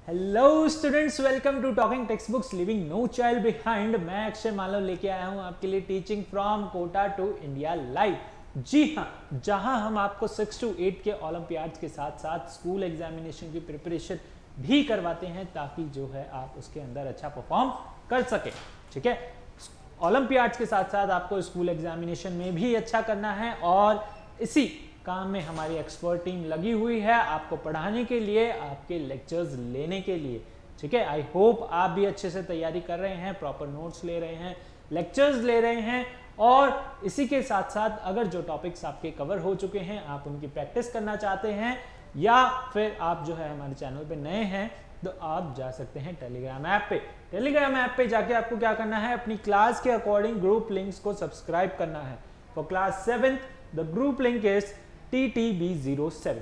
Hello students, welcome to talking text books leaving no child behind. मैं अक्षय मालव लेके आया हूं आपके लिए teaching from Kota to India live. जी हाँ, जहां हम आपको 6 to 8 के ओलंपियाड्स के साथ साथ स्कूल एग्जामिनेशन की प्रिपरेशन भी करवाते हैं ताकि जो है आप उसके अंदर अच्छा परफॉर्म कर सके। ठीक है, ओलंपियाड्स के साथ साथ आपको स्कूल एग्जामिनेशन में भी अच्छा करना है और इसी काम में हमारी एक्सपर्ट टीम लगी हुई है आपको पढ़ाने के लिए, आपके लेक्चर्स लेने के लिए। ठीक है, आई होप आप भी अच्छे से तैयारी कर रहे हैं, प्रॉपर नोट्स ले रहे हैं, लेक्चर्स ले रहे हैं और इसी के साथ साथ अगर जो टॉपिक्स आपके कवर हो चुके हैं आप उनकी प्रैक्टिस करना चाहते हैं या फिर आप जो है हमारे चैनल पे नए हैं तो आप जा सकते हैं टेलीग्राम ऐप पे। टेलीग्राम ऐप पे जाके आपको क्या करना है, अपनी क्लास के अकॉर्डिंग ग्रुप लिंक्स को सब्सक्राइब करना है। For class 7th the group link is TTB07।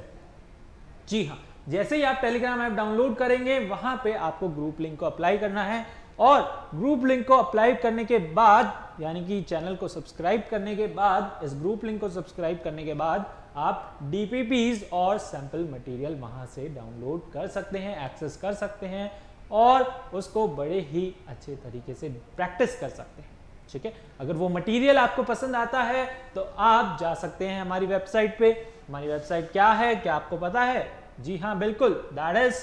जी हाँ, जैसे ही आप टेलीग्राम ऐप डाउनलोड करेंगे वहां पे आपको ग्रुप लिंक को अप्लाई करना है और ग्रुप लिंक को अप्लाई करने के बाद यानी कि चैनल को सब्सक्राइब करने के बाद, इस ग्रुप लिंक को सब्सक्राइब करने के बाद आप DPPs और सैंपल मटेरियल वहां से डाउनलोड कर सकते हैं, एक्सेस कर सकते हैं और उसको बड़े ही अच्छे तरीके से प्रैक्टिस कर सकते हैं। ठीक है, अगर वो मटेरियल आपको पसंद आता है तो आप जा सकते हैं हमारी वेबसाइट पे। हमारी वेबसाइट क्या है, क्या आपको पता है? जी हाँ, बिल्कुल, दैट इज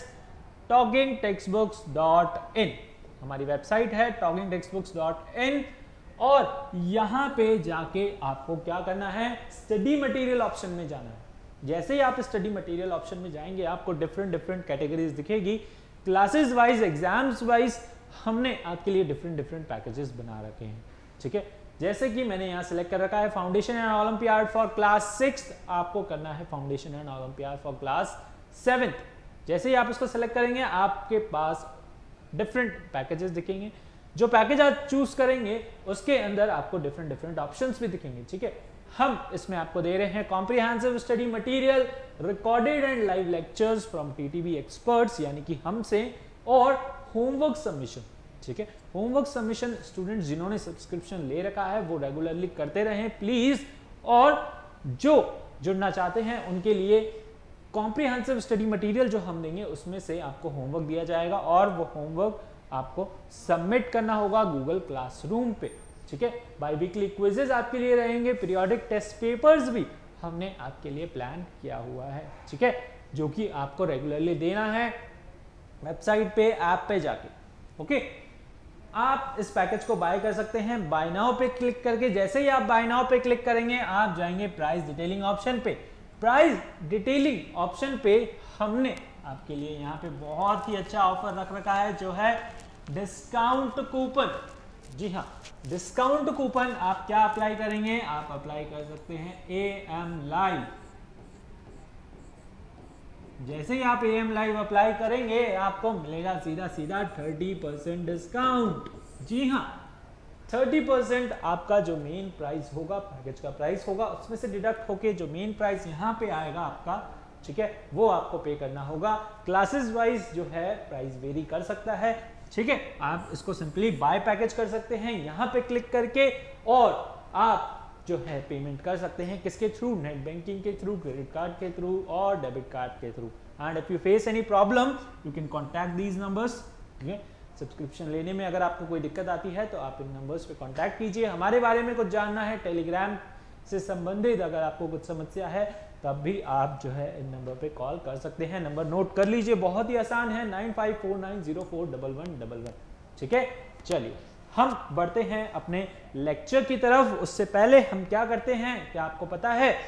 talkingtextbooks.in। हमारी वेबसाइट है talkingtextbooks.in और यहाँ पे जाके आपको क्या करना है, स्टडी मटेरियल ऑप्शन में जाना है। जैसे ही आप स्टडी मटेरियल ऑप्शन में जाएंगे आपको डिफरेंट कैटेगरीज दिखेगी। क्लासेस वाइज, एग्जाम्स वाइज हमने आपके लिए डिफरेंट पैकेजेस बना रखे हैं। ठीक है, जैसे कि मैंने यहाँ सिलेक्ट कर रखा है foundation and olympiad for class 6, आपको करना है foundation and olympiad for class 7। जैसे ही आप इसको सिलेक्ट करेंगे आपके पास डिफरेंट पैकेजेस दिखेंगे। जो पैकेज आप चूज करेंगे उसके अंदर आपको डिफरेंट ऑप्शंस भी दिखेंगे। ठीक है, हम इसमें आपको दे रहे हैं comprehensive study material, recorded and live lectures from TTB experts यानी कि हमसे, और होमवर्क सबमिशन। ठीक है, होमवर्क सबमिशन स्टूडेंट्स जिन्होंने सब्सक्रिप्शन ले रखा है वो रेगुलरली करते रहें प्लीज, और जो जुड़ना चाहते हैं उनके लिए कॉम्प्रिहेंसिव स्टडी मटेरियल जो हम देंगे उसमें से आपको होमवर्क दिया जाएगा और वो होमवर्क आपको सबमिट करना होगा गूगल क्लासरूम पे। ठीक है, बाई वीकली क्विजेज आपके लिए रहेंगे, पीरियोडिक टेस्ट पेपर्स भी हमने आपके लिए प्लान किया हुआ है। ठीक है, जो कि आपको रेगुलरली देना है वेबसाइट पे, ऐप पे जाके। ओके, आप इस पैकेज को बाय कर सकते हैं बाय नाउ पे क्लिक करके। जैसे ही आप बाय नाउ पे क्लिक करेंगे आप जाएंगे प्राइस डिटेलिंग ऑप्शन पे। प्राइस डिटेलिंग ऑप्शन पे हमने आपके लिए यहाँ पे बहुत ही अच्छा ऑफर रख रखा है जो है डिस्काउंट कूपन। जी हाँ, डिस्काउंट कूपन आप क्या अप्लाई करेंगे, आप अप्लाई कर सकते हैं AM Live। जैसे ही आप AM Live अप्लाई करेंगे आपको मिलेगा सीधा 30% डिस्काउंट। जी हाँ, 30% आपका जो मेन प्राइस होगा, पैकेज का प्राइस होगा, उसमें से डिडक्ट होके जो मेन प्राइस यहाँ पे आएगा आपका, ठीक है, वो आपको पे करना होगा। क्लासेस वाइज जो है प्राइस वेरी कर सकता है। ठीक है, आप इसको सिंपली बाय पैकेज कर सकते हैं यहाँ पे क्लिक करके और आप जो है पेमेंट कर सकते हैं किसके थ्रू, नेट बैंकिंग के थ्रू, क्रेडिट कार्ड के थ्रू और डेबिट कार्ड के through. And if you face any problem you can contact these numbers. ठीक है, सब्सक्रिप्शन लेने में अगर आपको कोई दिक्कत आती है तो आप इन नंबर्स पे कांटेक्ट कीजिए। हमारे बारे में कुछ जानना है, टेलीग्राम से संबंधित अगर आपको कुछ समस्या है तब भी आप जो है इन नंबर पे कॉल कर सकते हैं। नंबर नोट कर लीजिए, बहुत ही आसान है, 9549041111। ठीक है, चलिए हम बढ़ते हैं अपने लेक्चर की तरफ। उससे पहले हम क्या करते हैं, क्या आपको पता है?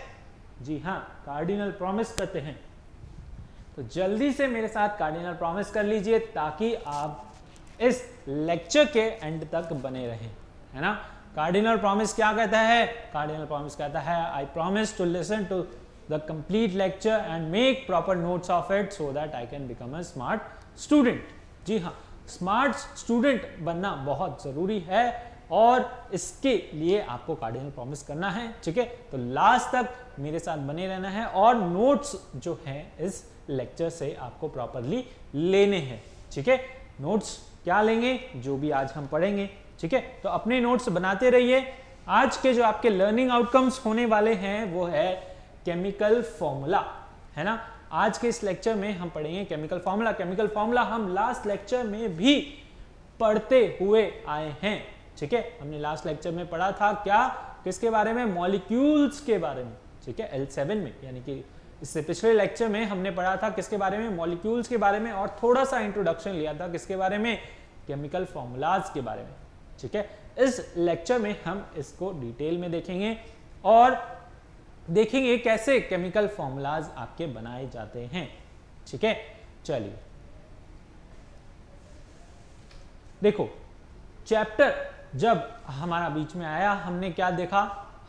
जी हाँ, कार्डिनल प्रॉमिस करते हैं। तो जल्दी से मेरे साथ कार्डिनल प्रॉमिस कर लीजिए ताकि आप इस लेक्चर के एंड तक बने रहें, है ना। कार्डिनल प्रॉमिस क्या कहता है? कार्डिनल प्रॉमिस कहता है I promise to listen to the complete lecture and make proper notes of it so that I can become a smart student. जी हाँ, स्मार्ट स्टूडेंट बनना बहुत जरूरी है और इसके लिए आपको कार्डिनल प्रॉमिस करना है। ठीक है, तो लास्ट तक मेरे साथ बने रहना है और नोट्स जो हैं इस लेक्चर से आपको प्रॉपरली लेने हैं। ठीक है, नोट्स क्या लेंगे, जो भी आज हम पढ़ेंगे। ठीक है, तो अपने नोट्स बनाते रहिए। आज के जो आपके लर्निंग आउटकम्स होने वाले हैं वो है केमिकल फॉर्मूला, है ना। आज के इस लेक्चर में हम पढ़ेंगे केमिकल फॉर्मूला। केमिकल फॉर्मूला हम लास्ट लेक्चर में भी पढ़ते हुए आए हैं, ठीक है। हमने लास्ट लेक्चर में पढ़ा था क्या, किसके बारे में, मॉलिक्यूल्स के बारे में, ठीक है, L7 में, यानी कि इससे पिछले लेक्चर में हमने पढ़ा था किसके बारे में, मॉलिक्यूल्स के बारे में, और थोड़ा सा इंट्रोडक्शन लिया था किसके बारे में, केमिकल फॉर्मूलाज के बारे में, ठीक है। इस लेक्चर में हम इसको डिटेल में देखेंगे और देखेंगे कैसे केमिकल फॉर्मूलाज आपके बनाए जाते हैं, ठीक है। चलिए देखो, चैप्टर जब हमारा बीच में आया हमने क्या देखा,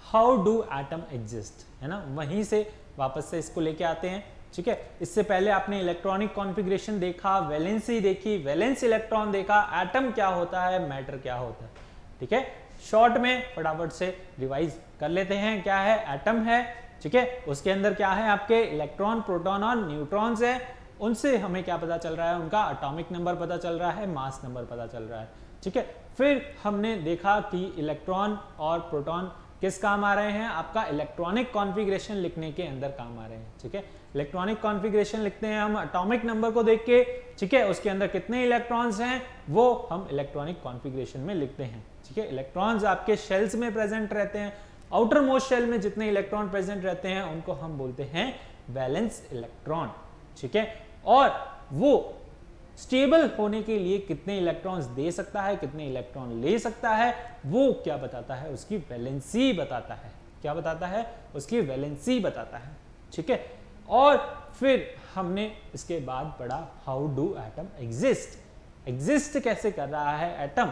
हाउ डू एटम एग्जिस्ट, है ना, वहीं से वापस से इसको लेके आते हैं, ठीक है। इससे पहले आपने इलेक्ट्रॉनिक कॉन्फ़िगरेशन देखा, वैलेंसी देखी, वैलेंस इलेक्ट्रॉन देखा, एटम क्या होता है, मैटर क्या होता है, ठीक है। शॉर्ट में फटाफट से रिवाइज कर लेते हैं, क्या है, एटम है, ठीक है, उसके अंदर क्या है, आपके इलेक्ट्रॉन, प्रोटॉन और न्यूट्रॉन्स है, उनसे हमें क्या पता चल रहा है, उनका एटॉमिक नंबर पता चल रहा है, मास नंबर पता चल रहा है, ठीक है। फिर हमने देखा कि इलेक्ट्रॉन और प्रोटॉन किस काम आ रहे हैं, आपका इलेक्ट्रॉनिक कॉन्फ़िगरेशन लिखने के अंदर काम आ रहे हैं, ठीक है। इलेक्ट्रॉनिक कॉन्फ़िगरेशन लिखते हैं हम एटॉमिक नंबर को देख के, ठीक है, उसके अंदर कितने इलेक्ट्रॉन्स हैं वो हम इलेक्ट्रॉनिक कॉन्फ़िगरेशन में लिखते हैं, ठीक है। इलेक्ट्रॉन्स आपके शेल्स में प्रेजेंट रहते हैं, आउटर मोस्ट शेल में जितने इलेक्ट्रॉन प्रेजेंट रहते हैं उनको हम बोलते हैं वैलेंस इलेक्ट्रॉन, ठीक है। और वो स्टेबल होने के लिए कितने इलेक्ट्रॉन्स दे सकता है, कितने इलेक्ट्रॉन ले सकता है, वो क्या बताता है, उसकी वैलेंसी बताता है, क्या बताता है, उसकी वैलेंसी बताता है, ठीक है। और फिर हमने इसके बाद पढ़ा how do atom exist, exist कैसे कर रहा है एटम,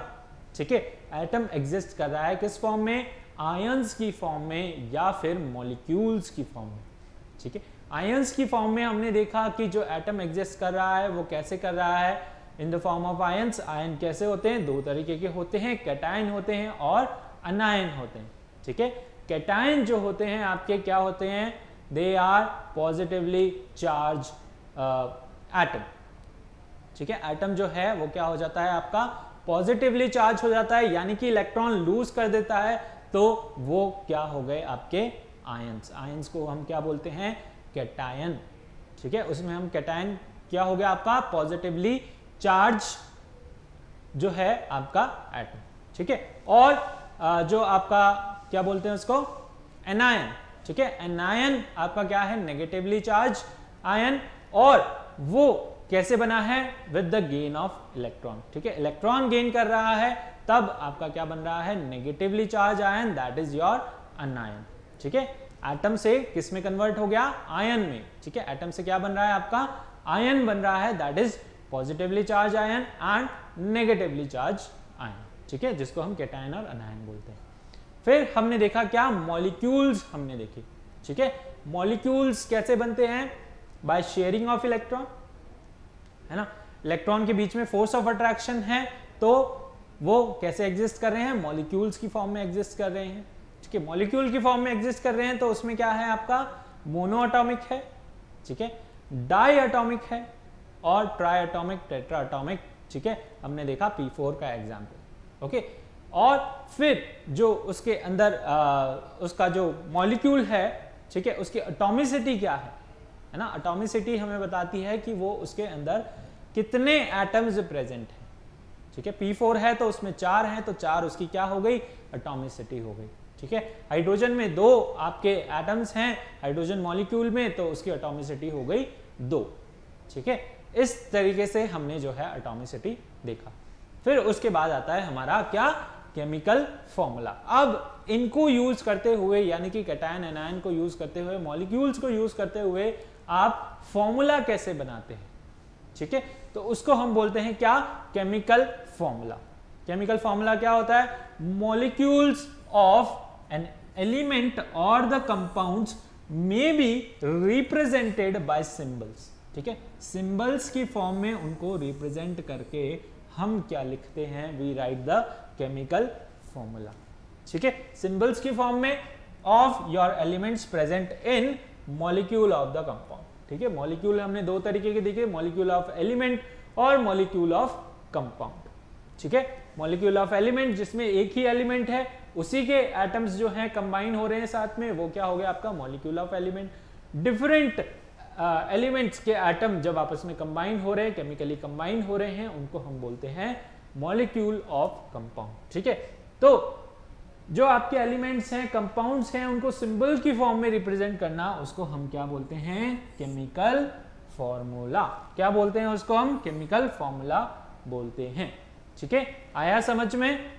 ठीक है। एटम एग्जिस्ट कर रहा है किस फॉर्म में, आयंस की फॉर्म में या फिर मॉलिक्यूल्स की फॉर्म में, ठीक है। आयंस की फॉर्म में हमने देखा कि जो एटम एग्जिस्ट कर रहा है वो कैसे कर रहा है, in the form of ions. Ion कैसे होते हैं, दो तरीके के होते हैं, कैटायन होते हैं और अनायन होते हैं, ठीक है। कैटायन जो होते हैं आपके क्या होते हैं, they are positively charged atom, ठीक है। एटम जो है वो क्या हो जाता है आपका पॉजिटिवली चार्ज हो जाता है, यानी कि इलेक्ट्रॉन लूज कर देता है, तो वो क्या हो गए आपके आयंस। आयंस को हम क्या बोलते हैं, कैटायन, ठीक है। उसमें हम कैटायन क्या हो गया आपका पॉजिटिवली चार्ज जो है आपका एटम, ठीक है। और जो आपका क्या बोलते हैं उसको, एनायन, ठीक है। एनायन आपका क्या है, नेगेटिवली चार्ज आयन, और वो कैसे बना है, with the gain of electron, ठीक है। इलेक्ट्रॉन गेन कर रहा है तब आपका क्या बन रहा है, negatively charge ion, that is your अनायन, ठीक है। एटम से किस में कन्वर्ट हो गया, आयन में, ठीक है। एटम से क्या बन रहा है आपका, आयन बन रहा है, that is positively charge ion and negatively charge ion, ठीक है, जिसको हम कैटायन और अनायन बोलते हैं। फिर हमने देखा क्या, मॉलिक्यूल्स हमने देखे, ठीक है। मॉलिक्यूल्स कैसे बनते हैं, बाय शेयरिंग ऑफ इलेक्ट्रॉन, है ना। इलेक्ट्रॉन के बीच में फोर्स ऑफ अट्रैक्शन है, तो वो कैसे एग्जिस्ट कर रहे हैं, मॉलिक्यूल्स की फॉर्म में एग्जिस्ट कर रहे हैं, ठीक है। मॉलिक्यूल की फॉर्म में एग्जिस्ट कर रहे हैं तो उसमें क्या है आपका, मोनो एटॉमिक है, ठीक है, डाई एटॉमिक है और ट्राई एटॉमिक, टेट्रा एटॉमिक, ठीक है। हमने देखा P4 का एग्जांपल, ओके। और फिर जो उसके अंदर उसका जो मॉलिक्यूल है, ठीक है, उसकी एटॉमिसिटी क्या है ना। एटॉमिसिटी हमें बताती है कि वो उसके अंदर कितने एटम्स प्रेजेंट हैं, ठीक है। P4 है तो उसमें 4 हैं, तो 4 उसकी क्या हो गई, एटॉमिसिटी हो गई, ठीक है। हाइड्रोजन में 2 आपके एटम्स हैं हाइड्रोजन मॉलिक्यूल में, तो उसकी एटॉमिसिटी हो गई 2, ठीक है। इस तरीके से हमने जो है एटॉमिसिटी देखा। फिर उसके बाद आता है हमारा क्या, केमिकल फॉर्मूला। अब इनको यूज करते हुए, यानी कि कैटायन एनायन को यूज करते हुए, मॉलिक्यूल्स को यूज करते हुए आप फॉर्मूला कैसे बनाते हैं, ठीक है। तो उसको हम बोलते हैं क्या, केमिकल फॉर्मूला। केमिकल फॉर्मूला क्या होता है, molecules of an element or the compounds may be represented by symbols, ठीक है। सिंबल्स की फॉर्म में उनको रिप्रेजेंट करके हम क्या लिखते हैं, we write the chemical formula, ठीक है। सिंबल्स की फॉर्म में of your elements present in molecule of the compound, ठीक है। मॉलिक्यूल हमने दो तरीके के देखे, मॉलिक्यूल ऑफ एलिमेंट और मॉलिक्यूल ऑफ कंपाउंड, ठीक है। मॉलिक्यूल ऑफ एलिमेंट जिसमें एक ही एलिमेंट है, उसी के एटम्स जो हैं कंबाइन हो रहे हैं साथ में, वो क्या हो गया आपका molecule of element. Different elements के एटम जब आपस में कंबाइन हो रहे हैं, केमिकली कंबाइन हो रहे हैं, उनको हम बोलते हैं मॉलिक्यूल ऑफ कंपाउंड। ठीक है, तो जो आपके एलिमेंट्स हैं, कंपाउंड्स हैं, उनको सिंबल की फॉर्म में रिप्रेजेंट करना, उसको हम क्या बोलते हैं? Chemical formula. क्या बोलते हैं उसको? हम केमिकल फॉर्मूला बोलते हैं। ठीक है, आया समझ में?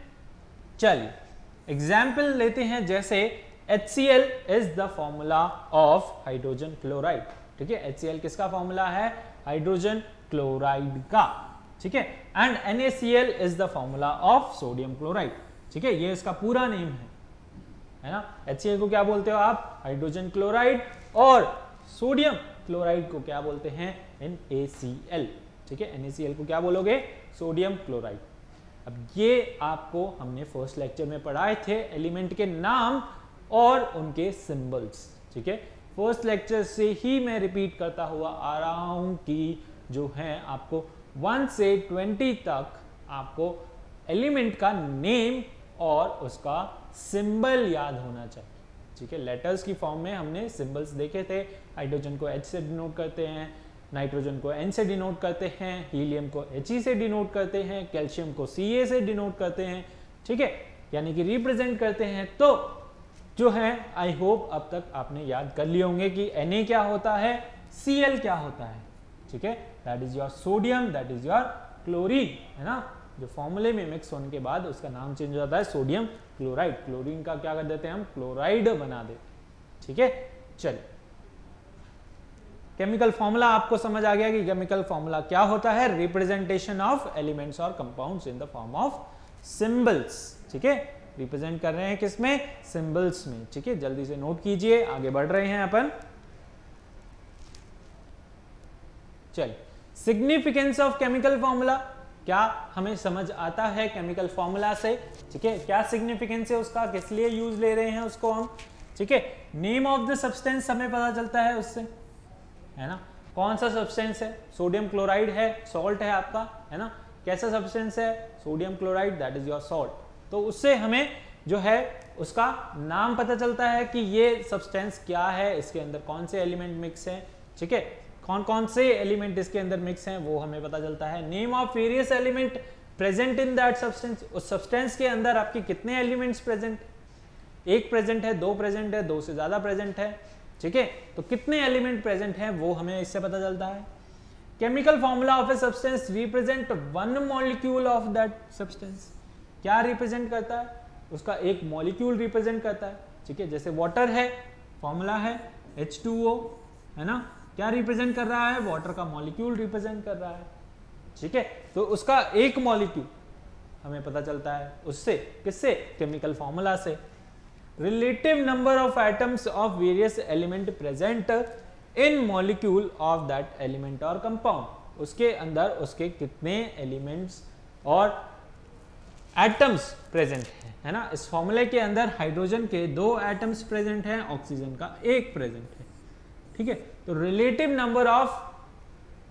चलिए एग्जाम्पल लेते हैं, जैसे HCl is the formula of hydrogen chloride. ठीक है, HCl किसका फॉर्मूला है? हाइड्रोजन क्लोराइड का। ठीक है, and NaCl is the formula of sodium chloride. ठीक है, ये इसका पूरा नेम है ना। HCl को क्या बोलते हो आप? हाइड्रोजन क्लोराइड, और सोडियम क्लोराइड को क्या बोलते हैं? NaCl। ठीक है, NaCl को क्या बोलोगे? Sodium chloride. अब ये आपको हमने फर्स्ट लेक्चर में पढ़ाए थे, एलिमेंट के नाम और उनके सिंबल्स। ठीक है, फर्स्ट लेक्चर से ही मैं रिपीट करता हुआ आ रहा हूं कि जो है आपको 1 से 20 तक आपको एलिमेंट का नेम और उसका सिंबल याद होना चाहिए। ठीक है, लेटर्स की फॉर्म में हमने सिंबल्स देखे थे। हाइड्रोजन को H से डिनोट करते हैं, नाइट्रोजन को N से डिनोट करते हैं, हीलियम को He से डिनोट करते हैं, कैल्शियम को Ca से डिनोट करते हैं। ठीक है, यानी कि रिप्रेजेंट करते हैं। तो जो है आई होप अब तक आपने याद कर लिए होंगे कि Na क्या होता है, Cl क्या होता है। ठीक है, that is your sodium, that is your chlorine, है ना। जो फॉर्मूले में मिक्स होने के बाद उसका नाम चेंज हो जाता है सोडियम क्लोराइड। क्लोरीन का क्या कर देते हैं हम? क्लोराइड बना देते। ठीक है, चलिए केमिकल फॉर्मूला आपको समझ आ गया कि केमिकल फॉर्मूला क्या होता है? रिप्रेजेंटेशन ऑफ एलिमेंट्स और compounds in the form of symbols. ठीक है, रिप्रेजेंट कर रहे हैं किसमें? सिंबल्स में। ठीक है, जल्दी से नोट कीजिए, आगे बढ़ रहे हैं अपन। चलिए, सिग्निफिकेंस ऑफ केमिकल फॉर्मूला, क्या हमें समझ आता है केमिकल फॉर्मूला से? ठीक है, क्या सिग्निफिकेंस है उसका, किस लिए यूज ले रहे हैं उसको हम? ठीक है, नेम ऑफ द सब्सटेंस हमें पता चलता है उससे, है ना। कौन सा सब्सटेंस है? सोडियम क्लोराइड है, सॉल्ट है आपका, है ना। कैसा सब्सटेंस है? Sodium chloride, that is your salt. तो उससे हमें जो है उसका नाम पता चलता है कि ये सब्सटेंस क्या है, इसके अंदर कौन से एलिमेंट मिक्स हैं। ठीक है, कौन कौन से एलिमेंट इसके अंदर मिक्स हैं वो हमें पता चलता है। Name of various element present in that substance, उस सब्सटेंस के अंदर आपके कितने एलिमेंट्स प्रेजेंट? एक प्रेजेंट है, दो प्रेजेंट है, दो से ज्यादा प्रेजेंट है। ठीक है, तो कितने एलिमेंट प्रेजेंट हैं वो हमें इससे पता चलता है। Chemical formula of a substance represent one molecule of that substance. क्या रिप्रेजेंट करता है? उसका एक मॉलिक्यूल रिप्रेजेंट करता है। ठीक है, जैसे वाटर है, फॉर्मूला है H2O, है ना। क्या रिप्रेजेंट कर रहा है? वाटर का मॉलिक्यूल रिप्रेजेंट कर रहा है। ठीक है, तो उसका एक मॉलिक्यूल हमें पता चलता है उससे, किससे? केमिकल फॉर्मूला से। Relative number of atoms of various element present in molecule of that element और कंपाउंड, उसके अंदर उसके कितने एलिमेंट्स और एटम्स प्रेजेंट है ना। इस फॉर्मूले के अंदर हाइड्रोजन के 2 एटम्स प्रेजेंट हैं, ऑक्सीजन का 1 प्रेजेंट है। ठीक है, तो रिलेटिव नंबर ऑफ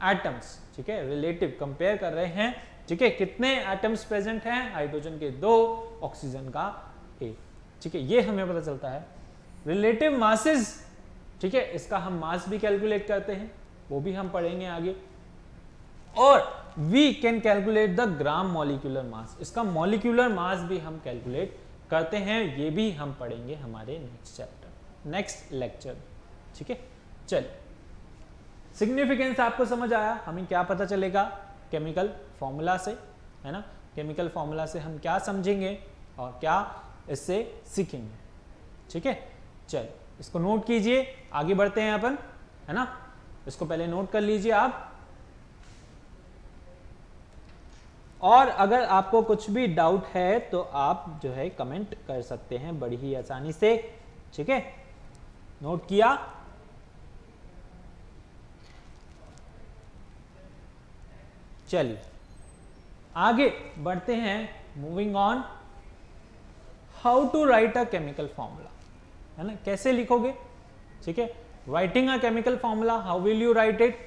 एटम्स, ठीक है, रिलेटिव कंपेयर कर रहे हैं। ठीक है, कितने एटम्स प्रेजेंट हैं? हाइड्रोजन के 2, ऑक्सीजन का 1। ठीक है, ये हमें पता चलता है। रिलेटिव मासेस, ठीक है, इसका हम मास भी कैलकुलेट करते हैं, वो भी हम पढ़ेंगे आगे। और we can calculate the gram molecular mass, इसका मॉलिक्यूलर मास भी हम कैलकुलेट करते हैं, ये भी हम पढ़ेंगे हमारे नेक्स्ट चैप्टर, नेक्स्ट लेक्चर। ठीक है, चलिए सिग्निफिकेंस आपको समझ आया, हमें क्या पता चलेगा केमिकल फॉर्मूला से, है ना। केमिकल फॉर्मूला से हम क्या समझेंगे और क्या इससे सीखेंगे। ठीक है, चलिए इसको नोट कीजिए, आगे बढ़ते हैं अपन, है ना। इसको पहले नोट कर लीजिए आप, और अगर आपको कुछ भी डाउट है तो आप जो है कमेंट कर सकते हैं बड़ी ही आसानी से। ठीक है, नोट किया। चलिए आगे बढ़ते हैं, moving on. How to write a chemical formula, है ना, कैसे लिखोगे। ठीक है, writing a chemical formula, how will you write it.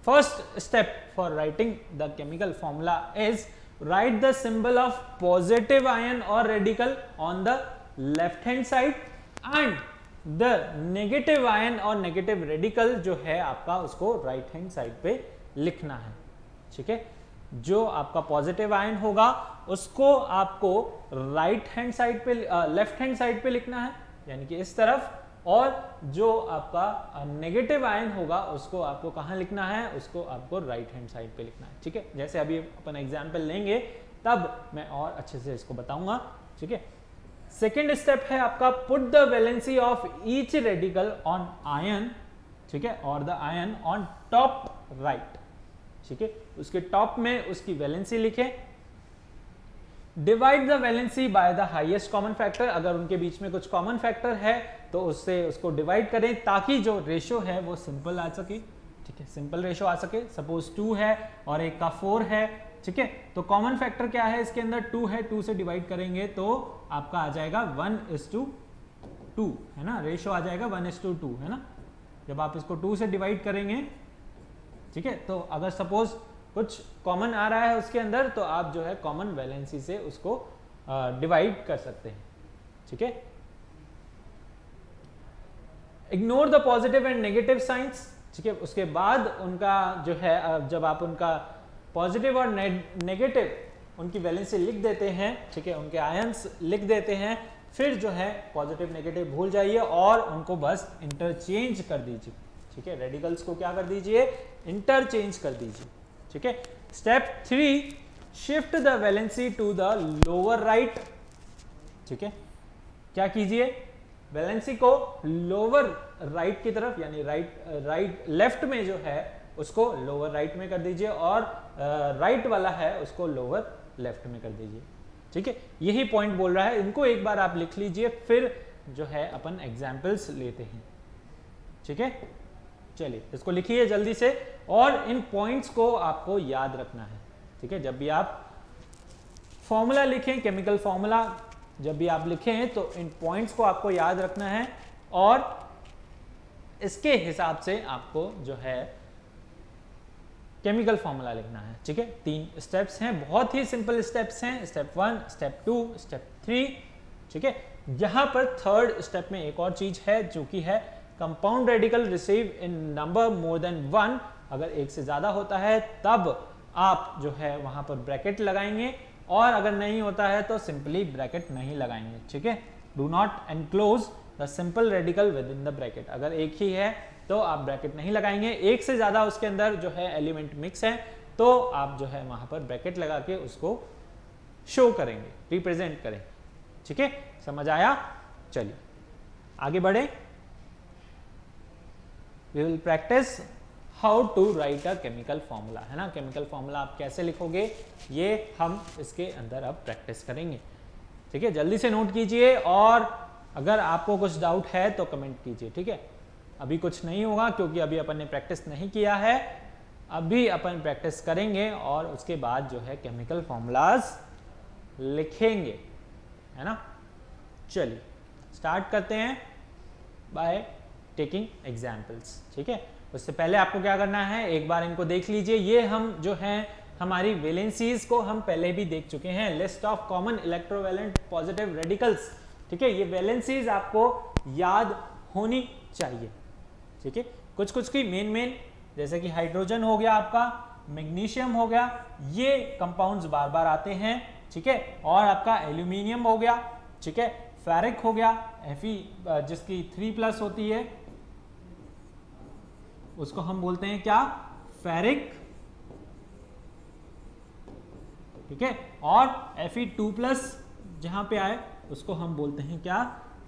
First step for writing the chemical formula is write the symbol of positive ion or radical on the left hand side and the negative ion और negative radical जो है आपका उसको right hand side पे लिखना है। ठीक है, जो आपका पॉजिटिव आयन होगा उसको आपको राइट हैंड साइड पे लेफ्ट हैंड साइड पे लिखना है, यानी कि इस तरफ, और जो आपका नेगेटिव आयन होगा उसको आपको कहाँ लिखना है, उसको आपको राइट हैंड साइड पे लिखना है। ठीक है, जैसे अभी अपन एग्जाम्पल लेंगे तब मैं और अच्छे से इसको बताऊंगा। ठीक है, सेकेंड स्टेप है आपका put the valency of each radical on ion, ठीक है, और the ion on top right. ठीक है, उसके टॉप में उसकी वैलेंसी लिखें। Divide the valency by the highest common factor, अगर उनके बीच में कुछ कॉमन फैक्टर है तो उससे उसको डिवाइड करें ताकि जो रेशो है वो सिंपल आ सके। ठीक है, सिंपल रेशो आ सके। सपोज 2 है और एक का 4 है। ठीक है, तो कॉमन फैक्टर क्या है इसके अंदर, 2 है, 2 से डिवाइड करेंगे तो आपका आ जाएगा 1:2, है ना, रेशो आ जाएगा 1:2, है ना, जब आप इसको 2 से डिवाइड करेंगे। ठीक है, तो अगर सपोज कुछ कॉमन आ रहा है उसके अंदर तो आप जो है कॉमन वैलेंसी से उसको डिवाइड कर सकते हैं। ठीक है, ignore the positive and negative science. ठीक है, उसके बाद उनका जो है जब आप उनका पॉजिटिव और नेगेटिव उनकी वैलेंसी लिख देते हैं, ठीक है, उनके आयंस लिख देते हैं, फिर जो है पॉजिटिव नेगेटिव भूल जाइए और उनको बस इंटरचेंज कर दीजिए। ठीक है, रेडिकल्स को क्या कर दीजिए, इंटरचेंज कर दीजिए। ठीक है, step 3, shift the valency two the lower right. ठीक है, क्या कीजिए, वैलेंसी को लोअर राइट की तरफ, यानी राइट लेफ्ट में जो है उसको लोअर राइट में कर दीजिए और राइट वाला है उसको लोअर लेफ्ट में कर दीजिए। ठीक है, यही पॉइंट बोल रहा है, इनको एक बार आप लिख लीजिए, फिर जो है अपन एग्जाम्पल्स लेते हैं। ठीक है, चलिए इसको लिखिए जल्दी से, और इन पॉइंट्स को आपको याद रखना है। ठीक है, जब भी आप फॉर्मूला लिखें, केमिकल फॉर्मूला जब भी आप लिखें तो इन पॉइंट्स को आपको याद रखना है और इसके हिसाब से आपको जो है केमिकल फॉर्मूला लिखना है। ठीक है, 3 स्टेप्स हैं, बहुत ही सिंपल स्टेप्स हैं, स्टेप 1, स्टेप 2, स्टेप 3। ठीक है, यहां पर थर्ड स्टेप में एक और चीज है जो कि है compound radical receive in number more than 1। अगर एक से ज्यादा होता है तब आप जो है वहां पर ब्रैकेट लगाएंगे, और अगर नहीं होता है तो सिंपली ब्रैकेट नहीं लगाएंगे। ठीक है, do not enclose the simple radical with in the bracket. अगर एक ही है तो आप ब्रैकेट नहीं लगाएंगे, एक से ज्यादा उसके अंदर जो है एलिमेंट मिक्स है तो आप जो है वहां पर ब्रैकेट लगा के उसको शो करेंगे, रिप्रेजेंट करें। ठीक है, समझ आया? चलिए आगे बढ़े। We will practice how to write a chemical formula, है ना। केमिकल फॉर्मूला आप कैसे लिखोगे ये हम इसके अंदर अब प्रैक्टिस करेंगे। ठीक है, जल्दी से नोट कीजिए और अगर आपको कुछ डाउट है तो कमेंट कीजिए। ठीक है, अभी कुछ नहीं होगा क्योंकि अभी अपन ने प्रैक्टिस नहीं किया है, अभी अपन प्रैक्टिस करेंगे और उसके बाद जो है केमिकल फॉर्मूलाज लिखेंगे, है ना। चलिए स्टार्ट करते हैं बाय टेकिंग एग्जाम्पल्स। ठीक है, उससे पहले आपको क्या करना है, एक बार इनको देख लीजिए। ये हम जो हैं हमारी वैलेंसीज को हम पहले भी देख चुके हैं, list of common electrovalent positive radicals. ठीक है, ये वैलेंसीज आपको याद होनी चाहिए। ठीक है, कुछ कुछ की मेन जैसे कि हाइड्रोजन हो गया, आपका मैग्नीशियम हो गया, ये कंपाउंड्स बार बार आते हैं। ठीक है, और आपका एल्यूमिनियम हो गया, ठीक है, फेरिक हो गया, Fe जिसकी 3+ होती है उसको हम बोलते हैं क्या, फेरिक। ठीक है, और Fe2+ जहां पे आए उसको हम बोलते हैं क्या,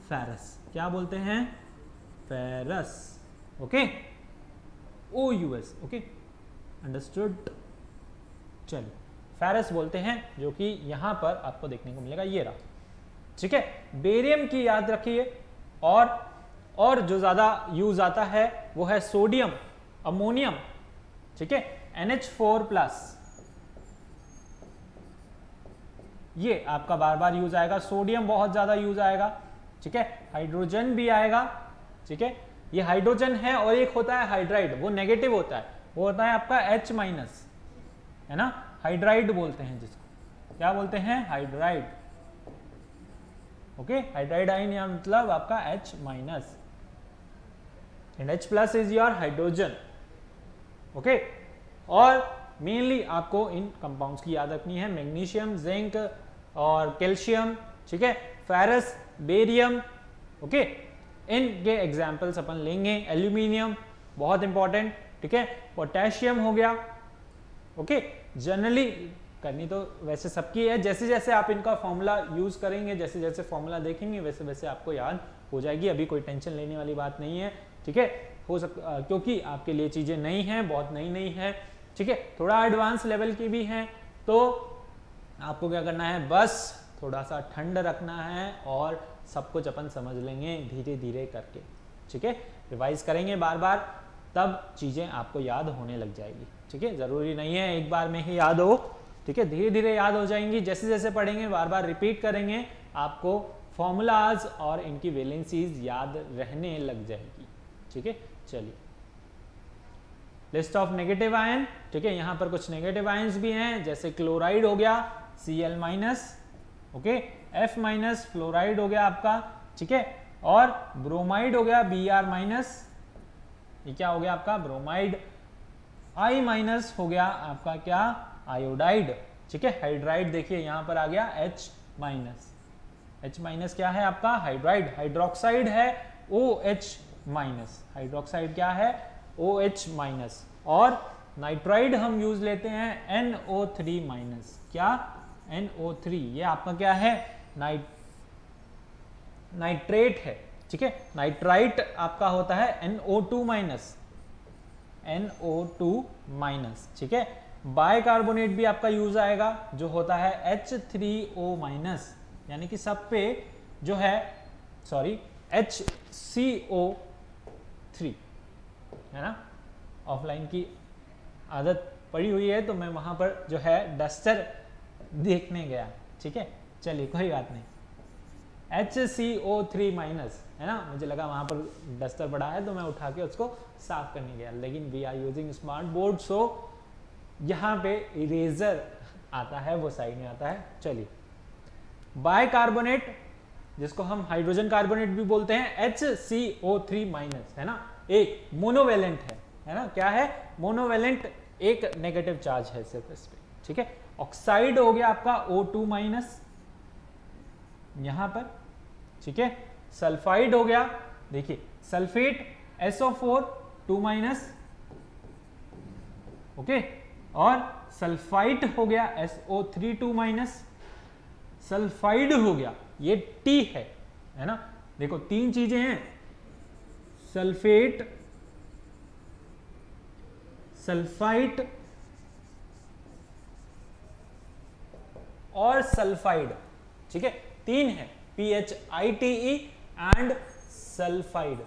फेरस। क्या बोलते हैं, ferrous. Okay, OUS। Okay, understood. चलिए फेरस बोलते हैं, जो कि यहां पर आपको देखने को मिलेगा, ये रहा। ठीक है, बेरियम की याद रखिए, और जो ज्यादा यूज आता है वो है सोडियम, अमोनियम। ठीक है, NH4+, ये आपका बार बार यूज आएगा। सोडियम बहुत ज्यादा यूज आएगा। ठीक है, हाइड्रोजन भी आएगा। ठीक है, ये हाइड्रोजन है, और एक होता है हाइड्राइड, वो नेगेटिव होता है, वो होता है आपका H-, है ना, हाइड्राइड बोलते हैं जिसको। क्या बोलते हैं, हाइड्राइड। ओके, हाइड्राइड आयन या मतलब आपका H-। And H+ is your hydrogen. Okay, और मेनली आपको इन कंपाउंड्स की याद रखनी है, मैग्नीशियम, जिंक और कैल्शियम, ठीक है, फेरस, बेरियम। ओके, इनके एग्जाम्पल्स अपन लेंगे। एल्यूमिनियम बहुत इंपॉर्टेंट, ठीक है, पोटेशियम हो गया। ओके, जनरली करनी तो वैसे सबकी है, जैसे जैसे आप इनका फॉर्मूला यूज करेंगे, जैसे जैसे फॉर्मूला देखेंगे वैसे वैसे आपको याद हो जाएगी। अभी कोई टेंशन लेने वाली बात नहीं है, ठीक है, हो सकता क्योंकि आपके लिए चीजें नई हैं, बहुत नई नई है, ठीक है, थोड़ा एडवांस लेवल की भी हैं। तो आपको क्या करना है, बस थोड़ा सा ठंड रखना है और सब कुछ अपन समझ लेंगे धीरे धीरे करके, ठीक है, रिवाइज करेंगे बार बार, तब चीजें आपको याद होने लग जाएगी, ठीक है। जरूरी नहीं है एक बार में ही याद हो, ठीक है, धीरे धीरे याद हो जाएंगी। जैसे जैसे पढ़ेंगे बार बार रिपीट करेंगे, आपको फॉर्मूलाज और इनकी वैलेंसीज याद रहने लग जाएगी, ठीक है। चलिए, लिस्ट ऑफ नेगेटिव आयन, ठीक है, यहां पर कुछ नेगेटिव आयंस भी हैं, जैसे क्लोराइड हो गया Cl-, ओके, F-, फ्लोराइड हो गया आपका, ठीक है, और ब्रोमाइड हो गया Br-, ये क्या हो गया आपका ब्रोमाइड। I- हो गया आपका क्या, आयोडाइड, ठीक है। हाइड्राइड देखिए यहां पर आ गया H-, H- क्या है आपका हाइड्राइड, हाइड्रोक्साइड है OH-, हाइड्रोक्साइड क्या है OH-, और नाइट्राइड हम यूज लेते हैं NO3-, क्या NO3, ये आपका क्या है नाइट्रेट है, ठीक है। नाइट्राइट आपका होता है NO2-, ठीक है। बाइकार्बोनेट भी आपका यूज आएगा जो होता है H3O-, यानी कि सब पे जो है HCO3 है ना। ऑफलाइन की आदत पड़ी हुई है तो मैं वहां पर जो है डस्टर देखने गया, ठीक है, चलिए कोई बात नहीं। HCO3- है ना, मुझे लगा वहां पर डस्टर पड़ा है तो मैं उठा के उसको साफ करने गया, लेकिन we are using smart board, so यहाँ पे इरेजर आता है, वो साइड में आता है। चलिए, बाइकार्बोनेट जिसको हम हाइड्रोजन कार्बोनेट भी बोलते हैं HCO3-, है ना, एक मोनोवेलेंट है ना, क्या है मोनोवेलेंट, एक नेगेटिव चार्ज है सिर्फ इस पे, ठीक है। ऑक्साइड हो गया आपका O2- यहां पर, ठीक है। सल्फाइड हो गया, देखिए सल्फेट SO4-, ओके, और सल्फाइट हो गया SO3-, सल्फाइड हो गया, ये T है ना, देखो तीन चीजें हैं, सल्फेट, सल्फाइट और सल्फाइड, ठीक है, तीन है, PHITE and sulphide,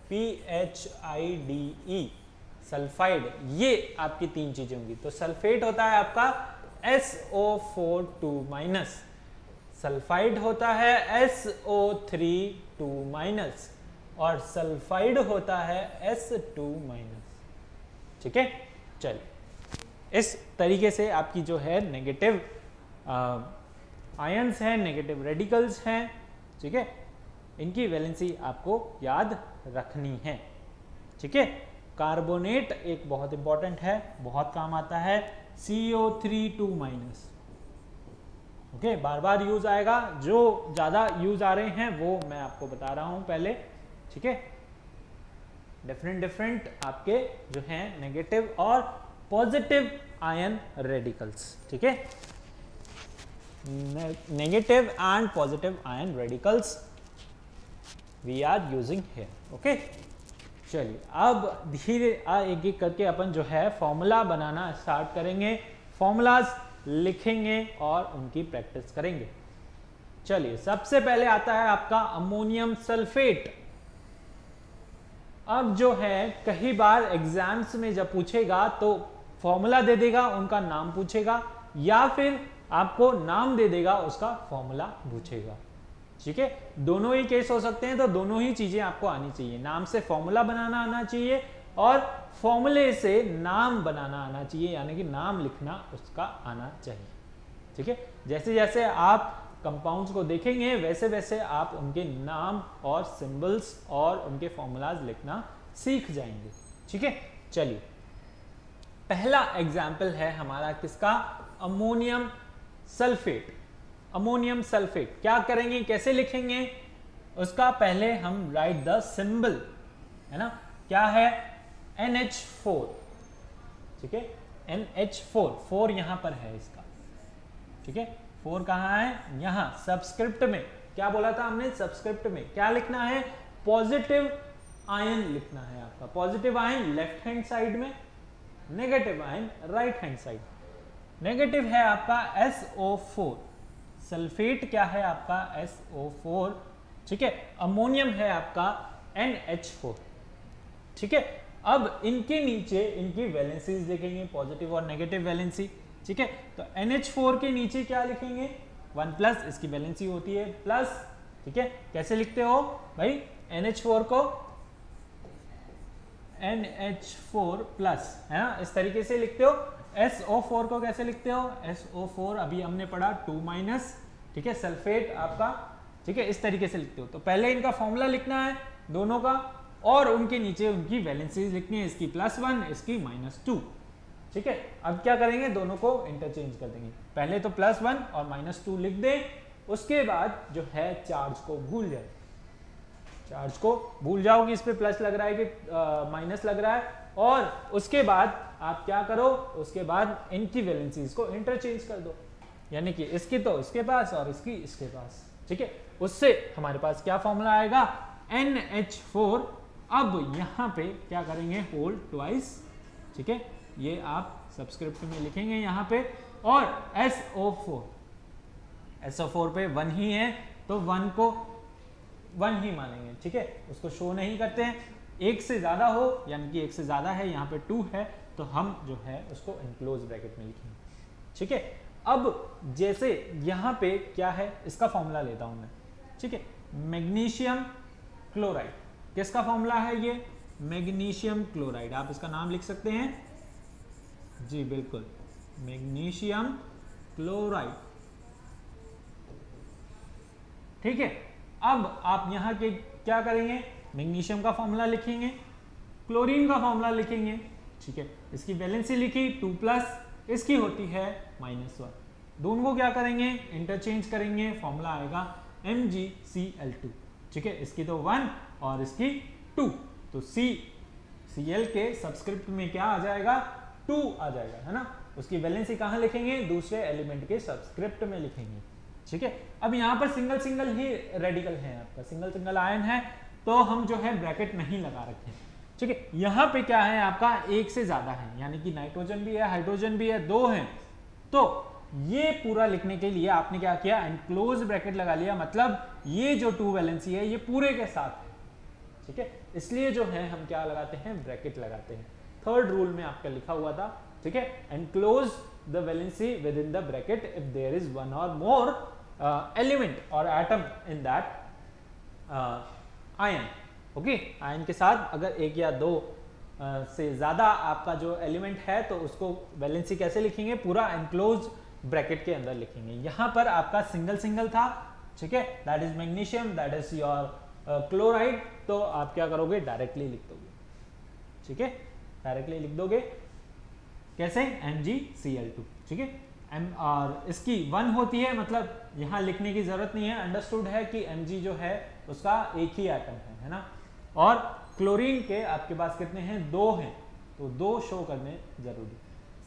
PHIDE, sulphide, ये आपकी तीन चीजें होंगी। तो सल्फेट होता है आपका SO4-, सल्फाइड होता है SO3-, और सल्फाइड होता है S2-, ठीक है। चलिए, इस तरीके से आपकी जो है नेगेटिव आयंस हैं, नेगेटिव रेडिकल्स हैं, ठीक है, इनकी वैलेंसी आपको याद रखनी है, ठीक है। कार्बोनेट एक बहुत इंपॉर्टेंट है, बहुत काम आता है, CO3-, ओके, बार बार यूज आएगा, जो ज्यादा यूज आ रहे हैं वो मैं आपको बता रहा हूं पहले, ठीक है। डिफरेंट आपके जो हैं नेगेटिव और पॉजिटिव आयन रेडिकल्स, ठीक है, negative and positive ion radicals we are using here, okay. चलिए, अब धीरे एक एक करके अपन जो है फॉर्मूला बनाना स्टार्ट करेंगे, फॉर्मूलाज लिखेंगे और उनकी प्रैक्टिस करेंगे। चलिए, सबसे पहले आता है आपका अमोनियम सल्फेट। अब जो है कई बार एग्जाम्स में जब पूछेगा तो फॉर्मूला दे देगा, उनका नाम पूछेगा, या फिर आपको नाम दे देगा, उसका फॉर्मूला पूछेगा, ठीक है। दोनों ही केस हो सकते हैं, तो दोनों ही चीजें आपको आनी चाहिए, नाम से फॉर्मूला बनाना आना चाहिए और फॉर्मूले से नाम बनाना आना चाहिए, यानी कि नाम लिखना उसका आना चाहिए, ठीक है। जैसे जैसे आप कंपाउंड्स को देखेंगे वैसे वैसे आप उनके नाम और सिंबल्स और उनके फॉर्मूलाज लिखना सीख जाएंगे। ठीक है, चलिए पहला एग्जाम्पल है हमारा किसका, अमोनियम सल्फेट। अमोनियम सल्फेट क्या करेंगे, कैसे लिखेंगे, उसका पहले हम राइट द सिंबल, है ना, क्या है NH4। ठीक है, NH4, 4 यहां पर है इसका। ठीक है, 4 कहां है, यहां सबस्क्रिप्ट में। क्या बोला था हमने, सबस्क्रिप्ट में क्या लिखना है, पॉजिटिव आयन लिखना है आपका। Positive ion left hand side में, negative ion right hand side. Negative है आपका SO4, सल्फेट क्या है आपका SO4। ठीक है, अमोनियम है आपका NH4। ठीक है, अब इनके नीचे इनकी वैलेंसीज लिखेंगे, पॉजिटिव और नेगेटिव वैलेंसी। ठीक है, तो NH4 के नीचे क्या लिखेंगे, 1+, इसकी वैलेंसी होती है प्लस। ठीक है, कैसे लिखते हो भाई, NH4 को NH4 प्लस, है ना, इस तरीके से लिखते हो। SO4 को कैसे लिखते हो, SO4 अभी हमने पढ़ा 2-। ठीक है, सल्फेट आपका, ठीक है, इस तरीके से लिखते हो। तो पहले इनका फॉर्मूला लिखना है दोनों का, और उनके नीचे उनकी वैलेंसीज लिखनी है, इसकी +1 इसकी -2। ठीक है, अब क्या करेंगे, दोनों को इंटरचेंज कर देंगे। पहले तो +1 और -2 लिख दें, उसके बाद जो है चार्ज को भूल जाए, चार्ज को भूल जाओ कि इस पे प्लस लग रहा है कि माइनस लग रहा है, और उसके बाद आप क्या करो, उसके बाद इनकी वैलेंसीज को इंटरचेंज कर दो, यानी कि इसकी तो इसके पास और इसकी इसके पास। ठीक है, उससे हमारे पास क्या फॉर्मूला आएगा, NH4। अब यहाँ पे क्या करेंगे, होल ट्वाइस। ठीक है, ये आप सबस्क्रिप्ट में लिखेंगे यहाँ पे, और SO4 पे 1 ही है तो 1 को 1 ही मानेंगे। ठीक है, उसको शो नहीं करते हैं। एक से ज्यादा हो, यानी कि एक से ज्यादा है, यहाँ पे 2 है, तो हम जो है उसको इनक्लोज ब्रैकेट में लिखेंगे। ठीक है, अब जैसे यहाँ पे क्या है, इसका फॉर्मूला लेता हूं मैं। ठीक है, मैग्नीशियम क्लोराइड, किसका फॉर्मूला है ये, मैग्नीशियम क्लोराइड। आप इसका नाम लिख सकते हैं जी, बिल्कुल, मैग्नीशियम क्लोराइड। ठीक है, अब आप यहाँ के क्या करेंगे, मैग्नीशियम का फॉर्मूला लिखेंगे, क्लोरीन का फॉर्मूला लिखेंगे। ठीक है, इसकी वैलेंसी लिखी 2+, इसकी होती है -1। दोनों को क्या करेंगे, इंटरचेंज करेंगे, फॉर्मूला आएगा MgCl2। ठीक है, इसकी तो 1 और इसकी 2, तो Cl के सबस्क्रिप्ट में क्या आ जाएगा, 2 आ जाएगा, है ना। उसकी वैलेंसी कहाँ लिखेंगे, दूसरे एलिमेंट के सबस्क्रिप्ट में लिखेंगे। ठीक है, अब यहाँ पर सिंगल सिंगल ही रेडिकल है आपका, सिंगल सिंगल आयन है, तो हम जो है ब्रैकेट नहीं लगा रखे। ठीक है, यहाँ पे क्या है आपका, एक से ज्यादा है, यानी कि नाइट्रोजन भी है, हाइड्रोजन भी है, 2 हैं, तो ये पूरा लिखने के लिए आपने क्या किया, एनक्लोज ब्रैकेट लगा लिया, मतलब ये जो 2 वैलेंसी है ये पूरे के साथ है। ठीक है, इसलिए जो है हम क्या लगाते हैं, ब्रैकेट लगाते हैं। 3rd रूल में आपका लिखा हुआ था। ठीक है, enclose the valency with in the bracket if there is 1 or more element or atom in that ion. Okay, ion के साथ अगर 1 या 2 से ज्यादा आपका जो एलिमेंट है, तो उसको वैलेंसी कैसे लिखेंगे, पूरा एनक्लोज ब्रैकेट के अंदर लिखेंगे। यहां पर आपका सिंगल सिंगल था। ठीक है, that is magnesium, that is your chloride, तो आप क्या करोगे, डायरेक्टली लिख दोगे। ठीक है, डायरेक्टली लिख दोगे, कैसे, MgCl2। ठीक है, और इसकी 1 होती है, मतलब यहां लिखने की जरूरत नहीं है, अंडरस्टूड है कि Mg जो है उसका एक ही एटम है ना। और क्लोरीन के आपके पास कितने हैं, 2 हैं, तो 2 शो करने जरूरी।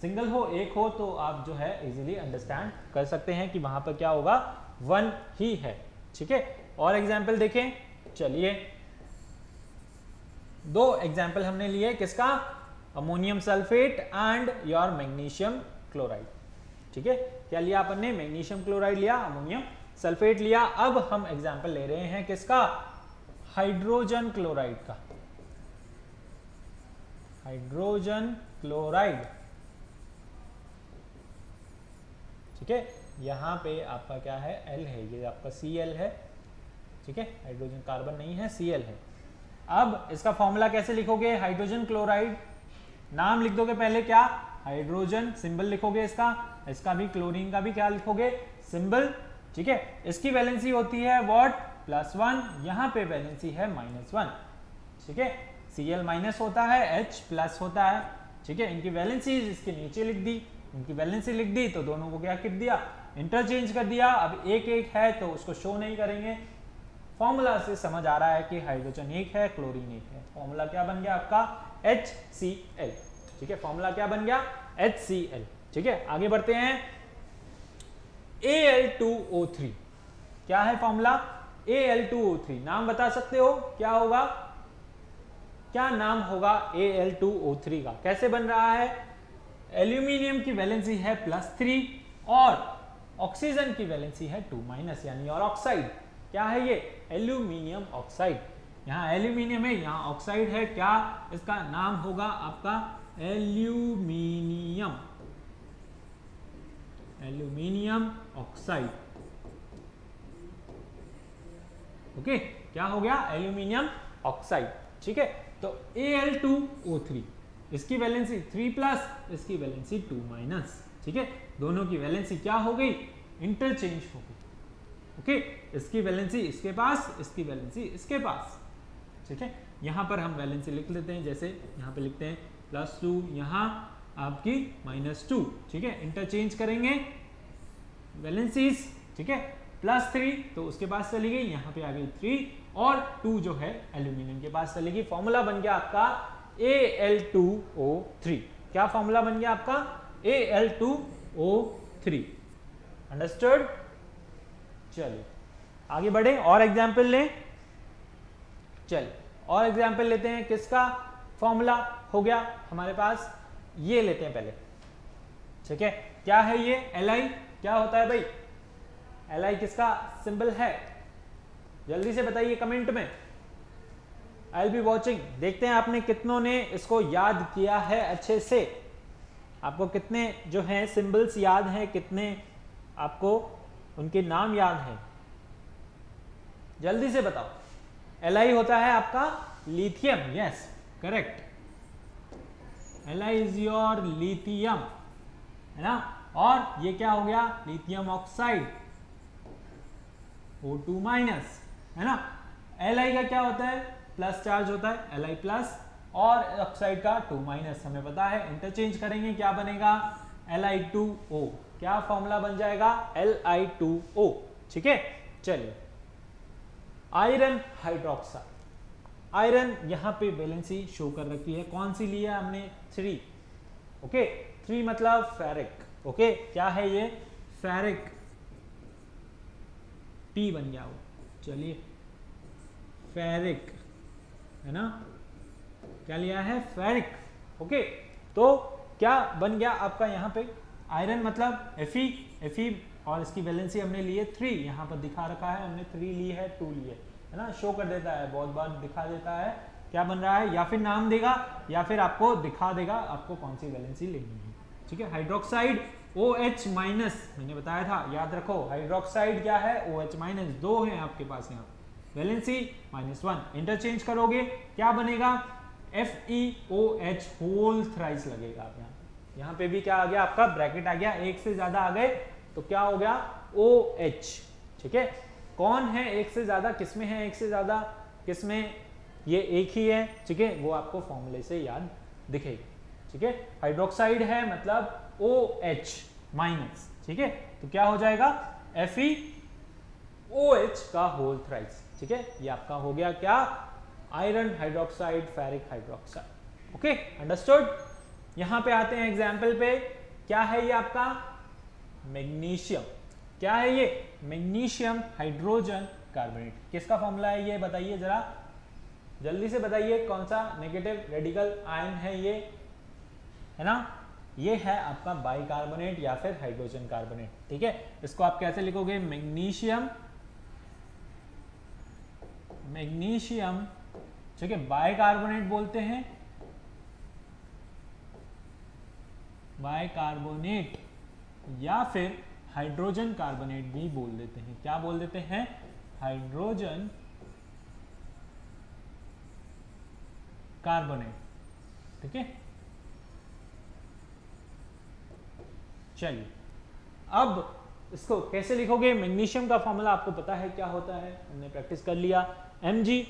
सिंगल हो, एक हो, तो आप जो है इजीली अंडरस्टैंड कर सकते हैं कि वहां पर क्या होगा, 1 ही है। ठीक है, और एग्जाम्पल देखें, चलिए 2 एग्जाम्पल हमने लिए, किसका, ammonium sulphate and your magnesium chloride. ठीक है, क्या लिया अपन ने, मैग्नीशियम क्लोराइड लिया, अमोनियम सल्फेट लिया। अब हम एग्जाम्पल ले रहे हैं किसका, हाइड्रोजन क्लोराइड का। Hydrogen chloride. ठीक है, यहां पे आपका क्या है, L है, ये आपका Cl है। ठीक है, हाइड्रोजन कार्बन नहीं है, Cl है। अब इसका फॉर्मूला कैसे लिखोगे, हाइड्रोजन क्लोराइड, नाम लिख दोगे पहले, क्या, हाइड्रोजन, सिंबल लिखोगे इसका भी, क्लोरीन का भी क्या लिखोगे, सिंबल। ठीक है। इसकी वैलेंसी होती है व्हाट +1, यहाँ पे वैलेंसी है -1, ठीक है। Cl माइनस होता है, H प्लस होता है, ठीक है। इनकी वैलेंसी इसके नीचे लिख दी, इनकी वैलेंसी लिख दी, तो दोनों को क्या कर दिया, इंटरचेंज कर दिया। अब एक एक है तो उसको शो नहीं करेंगे। फॉर्मूला से समझ आ रहा है कि हाइड्रोजन एक है, क्लोरीन एक है। फॉर्मूला क्या बन गया आपका HCl, ठीक है। फॉर्मूला क्या बन गया HCl, ठीक है। आगे बढ़ते हैं, Al2O3 क्या है फॉर्मूला, Al2O3 नाम बता सकते हो क्या होगा, क्या नाम होगा Al2O3 का, कैसे बन रहा है। एल्यूमिनियम की वैलेंसी है +3 और ऑक्सीजन की वैलेंसी है 2- यानी और ऑक्साइड। क्या है ये, एल्यूमिनियम ऑक्साइड। यहाँ एल्यूमिनियम है, यहाँ ऑक्साइड है, क्या इसका नाम होगा आपका एल्यूमिनियम ऑक्साइड। ओके, क्या हो गया, एल्यूमिनियम ऑक्साइड, ठीक है। तो Al2O3 इसकी वैलेंसी 3+, इसकी वैलेंसी 2-, ठीक है। दोनों की वैलेंसी क्या हो गई, इंटरचेंज हो गई। ओके, इसकी वैलेंसी इसके पास, इसकी वैलेंसी इसके पास, ठीक है। यहां पर हम वैलेंसी लिख लेते हैं, जैसे यहां पे लिखते हैं +2, यहां आपकी -2, ठीक है। इंटरचेंज करेंगे वैलेंसीज, ठीक है। +3 तो उसके पास चली गई, यहाँ पे आ गई 3 और 2 जो है एल्यूमिनियम के पास चलेगी। फॉर्मूला बन गया आपका Al2O3। क्या फॉर्मूला बन गया आपका Al2O3, अंडरस्टूड। चलिए आगे बढ़े और एग्जाम्पल लें। चलिए और एग्जाम्पल लेते हैं, किसका फॉर्मूला हो गया हमारे पास, ये लेते हैं पहले, ठीक है। क्या है ये Li, क्या होता है भाई Li, किसका सिंबल है, जल्दी से बताइए कमेंट में, आई विल बी वॉचिंग। देखते हैं आपने कितनों ने इसको याद किया है अच्छे से, आपको कितने जो हैं सिंबल्स याद हैं, कितने आपको उनके नाम याद हैं, जल्दी से बताओ। Li होता है आपका lithium, yes correct, Li is your lithium, है ना। और ये क्या हो गया, लिथियम ऑक्साइड O2-, है ना। Li का क्या होता है, प्लस चार्ज होता है Li+, और ऑक्साइड का 2-, हमें पता है। इंटरचेंज करेंगे, क्या बनेगा Li2O, क्या फॉर्मूला बन जाएगा Li2O, ठीक है। चलिए आयरन हाइड्रोक्साइड, आयरन यहां पे वैलेंसी शो कर रखी है, कौन सी ली है हमने 3, ओके। 3 मतलब फेरिक, ओके। क्या है ये फेरिक, T बन गया वो, चलिए फेरिक, है ना, क्या लिया है फेरिक, ओके। तो क्या बन गया आपका यहाँ पे आयरन मतलब Fe और इसकी वैलेंसी हमने ली है 3, यहाँ पर दिखा रखा है हमने 3 ली है, 2 ली है ना, शो कर देता है, बहुत बार दिखा देता है क्या बन रहा है, या फिर नाम देगा या फिर आपको दिखा देगा आपको कौन सी वैलेंसी लेनी है, ठीक है। हाइड्रोक्साइड OH-, मैंने बताया था, याद रखो हाइड्रोक्साइड क्या है OH-, 2 है आपके पास यहाँ, वैलेंसी -1, इंटरचेंज करोगे क्या बनेगा FeOH होल थ्राइस लगेगा। आप यहाँ पे भी क्या आ गया आपका ब्रैकेट आ गया, एक से ज्यादा आ गए तो क्या हो गया OH, ठीक है। कौन है एक से ज्यादा, किसमें है एक से ज्यादा, किसमें ये एक ही है, ठीक है, वो आपको फॉर्मूले से याद दिखेगी, ठीक है। हाइड्रोक्साइड है मतलब OH-, ठीक है, तो क्या हो जाएगा FeOH का होल थ्राइस, ठीक है। ये आपका हो गया क्या iron hydroxide, ferric hydroxide, okay understood. यहां पे आते हैं एग्जाम्पल पे, क्या है ये आपका मैग्नीशियम, क्या है ये मैग्नीशियम हाइड्रोजन कार्बोनेट, किसका फॉर्मूला है ये बताइए जरा, जल्दी से बताइए, कौन सा नेगेटिव रेडिकल आयन है ये, है ना, ये है आपका बाइकार्बोनेट या फिर हाइड्रोजन कार्बोनेट, ठीक है। इसको आप कैसे लिखोगे, मैग्नीशियम, ठीक है, बाइकार्बोनेट बोलते हैं, बाइकार्बोनेट या फिर हाइड्रोजन कार्बोनेट भी बोल देते हैं, क्या बोल देते हैं हाइड्रोजन कार्बोनेट, ठीक है। चलिए अब इसको कैसे लिखोगे? मैग्नीशियम का फॉर्मूला आपको पता है क्या होता है, हमने प्रैक्टिस कर लिया। Mg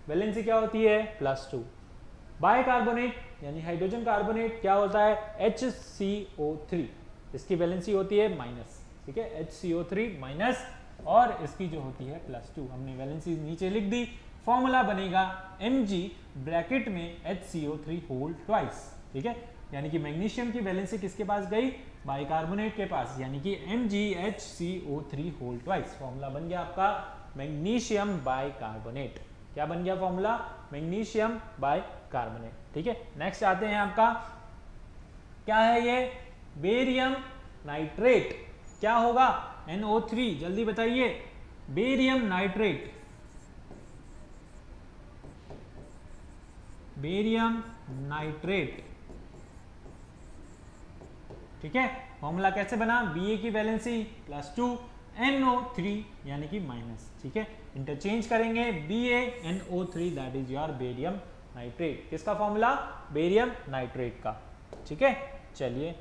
वैलेंसी क्या होती है? +2। बाइकार्बोनेट यानी हाइड्रोजन कार्बोनेट क्या होता है? HCO3, इसकी वैलेंसी होती है माइनस, ठीक है, HCO3 माइनस, और इसकी जो होती है +2। हमने वैलेंसी नीचे लिख दी। फॉर्मूला बनेगा Mg ब्रैकेट में HCO3 होल ट्वाइस, ठीक है, यानी कि मैग्नीशियम की वैलेंसी किसके पास गई? बाइकार्बोनेट के पास, यानी कि MgHCO3 होल ट्वाइस। फॉर्मूला बन गया आपका मैग्नीशियम बाइकार्बोनेट। क्या बन गया फॉर्मूला? मैग्नीशियम बाइकार्बोनेट, ठीक है। नेक्स्ट आते हैं आपका, क्या है ये? Barium nitrate. क्या होगा? NO3, जल्दी बताइए। बेरियम नाइट्रेट, बेरियम नाइट्रेट, ठीक है। फॉर्मूला कैसे बना? Ba की वैलेंसी +2, NO3 यानी कि माइनस, ठीक है। इंटरचेंज करेंगे BaNO3, that is your barium nitrate. किसका फॉर्मूला? बेरियम नाइट्रेट का, ठीक है। चलिए